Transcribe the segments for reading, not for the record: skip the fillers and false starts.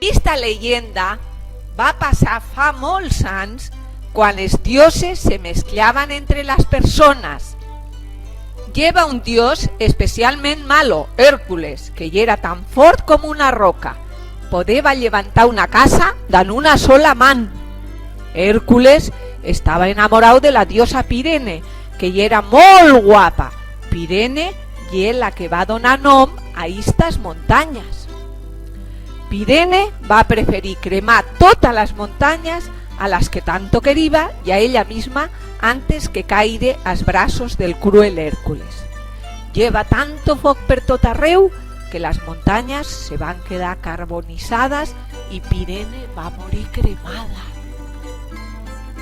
Esta leyenda va passar fa molts anys quan els dioses se mezclaven entre las personas. Lleva un dios especialment malo, Hércules, que era tan fort com una roca. Podeva levantar una casa dan una sola man. Hércules estava enamorado de la diosa Pirene, que era molt guapa. Pirene és la que va donar nom a estas muntanyes. Pirene va preferir cremar totes les muntanyes a las que tanto quería y a ella misma antes que caire als brazos del cruel Hércules. Lleva tanto foc per tot arreu que las montañas se van quedar carbonizadas y Pirene va morir cremada.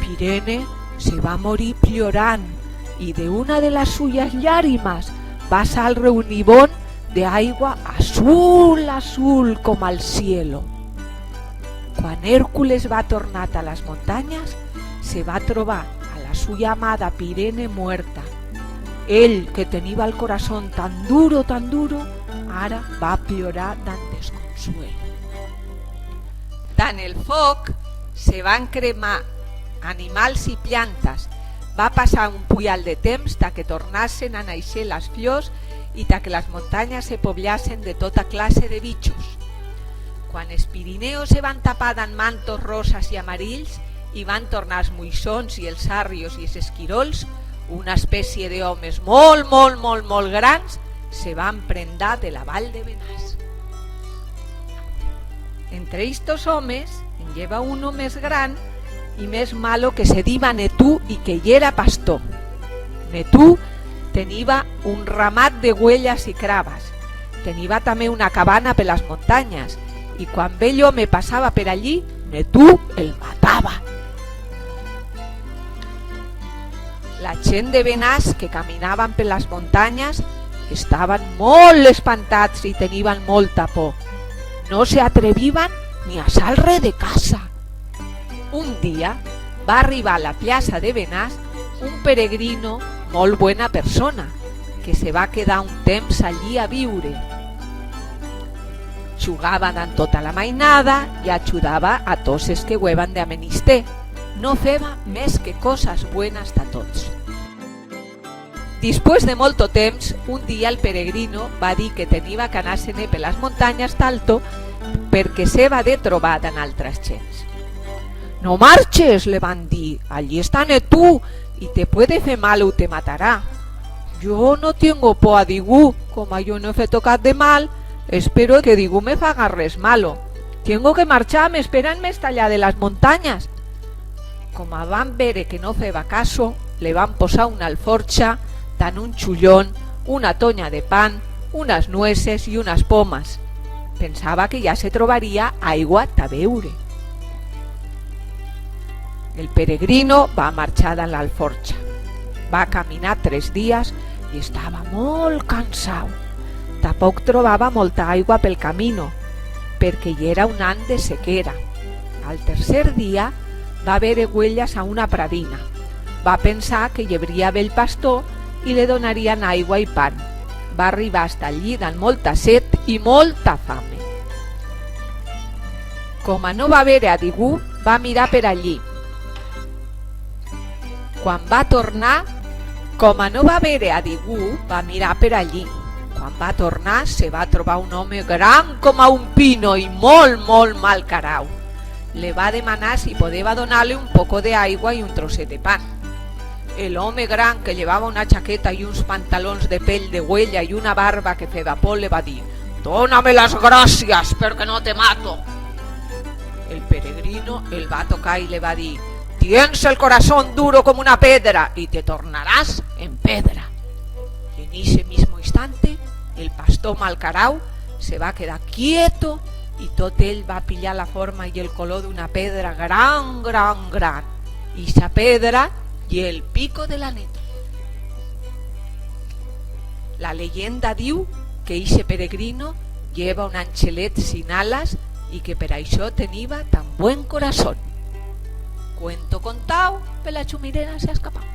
Pirene se va morir plorant y de una de las suyas llàrimas va salir un nivón de aigua azul, azul com al cielo. Quan Hércules va tornar a les muntanyes, se va trobar a la suya amada Pirene muerta. Ell, que tenia el corazón tan duro, ara va plorar dan desconsuelo. Dan el foc se van cremar animals i plantes. Va passar un puyal de temps ta que tornassen a naixer les flors i ta que les muntanyes se poblasen de tota classe de bichos. Quan els Pirineos se van tapar en mantos rosas i amarills i van tornar els moixons i els àrrios i els esquirols, una espècie d'homes molt grans se van prendar de la vall de Benàs. Entre estos homes en lleva uno més gran i més malo que se diva Netú i que hi era pastor. Netú tenia un ramat de huellas i craves, tenia també una cabana per les muntanyes i quan vell home passava per allí, Netú el matava. La gent de Benàs que caminaven per les muntanyes estaven molt espantats i tenien molta por. No se atreviven ni a salre de casa. Un dia va arribar a la plaça de Benàs un peregrino molt bona persona que se va quedar un temps allí a viure. Jugava en tota la mainada i ajudava a tots els que hueven de menester. No feba més que coses buenas a tots. Després de molt temps, un dia el peregrino va dir que tenia que anar-se'n per les muntanyes d'Alto perquè se va de trobar en altres gens. No marches, le van dir, allí està Netú y te puede fer mal o te matará. Yo no tengo por a ningú, como yo no he fet tocat de mal, espero que ningú me faga res malo. Tengo que marchar, me esperan més allà de les muntanyes. Com van veure que no feba caso, le van posar una alforxa, tant un xullón, una tonya de pan, unes nueces i unes pomes. Pensava que ja se trobaria aigua a beure. El peregrino va marxar de l'alforxa. Va caminar 3 dies i estava molt cansat. Tampoc trobava molta aigua pel camino, perquè hi era un any de sequera. Al tercer dia va veure huellas a una pradina. Va pensar que hi hauria el pastor i li donarien aigua i pan. Va arribar fins allí amb molta set i molta fame. Com no va veure a ningú, va mirar per allí. Quan va tornar, com no va veure a ningú, va mirar per allí. Quan va tornar, se va trobar un home gran com a un pino i molt mal carau. Le va demanar si podeva donar-li un poco de aigua i un trosset de pan. El home gran, que llevava una chaqueta i uns pantalons de pell de huella i una barba que feia por, le va dir: «Dóname las gracias perquè no te mato». El peregrino el va tocar i le va dir: «Tienes el corazón duro como una pedra y te tornarás en pedra». Y en ese mismo instante, el pastor malcarau se va quedar quieto y tot ell va pillar la forma i el color d'una pedra gran. I esa pedra y el pico de la neta. La leyenda diu que ese peregrino lleva un angelet sin alas y que per això tenia tan buen corazón. Cuento contado, per la Chumirena se ha escapado.